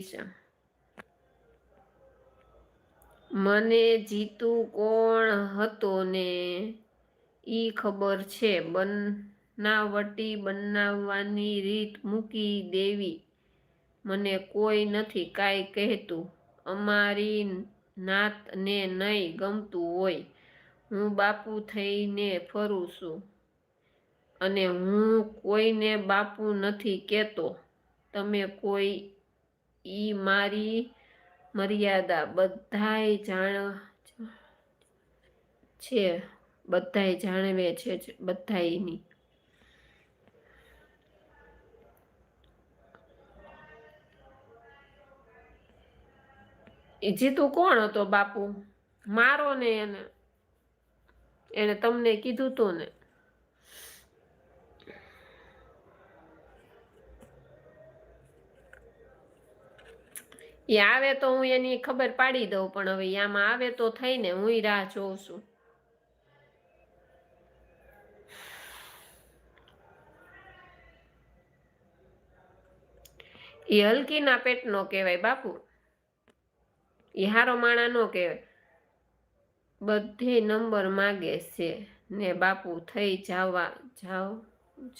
છે। મને જીતુ કોણ હતો ને ઈ ખબર છે। બનાવટી બનાવવાની રીત મૂકી દેવી। મને કોઈ નથી કાંઈ કહેતું। અમારી નાત ને નહીં ગમતું હોય। હું બાપુ થઈને ફરું છું અને હું કોઈને બાપુ નથી કહેતો। તમે કોઈ ઈ મારી મર્યાદા બધાય જાણવે છે બધાયની। એ જીતુ કોણ હતો બાપુ? મારો ને એને તમને કીધું તું ને। એ આવે તો હું એની ખબર પાડી દઉં, પણ હવે આમાં આવે તો થઈ ને, હું રાહ જોઉં છું। એ હલકીના પેટનો કહેવાય બાપુ, એ હારો માણા નો કહેવાય। બધે નંબર માગે છે ને બાપુ થઈ જાવ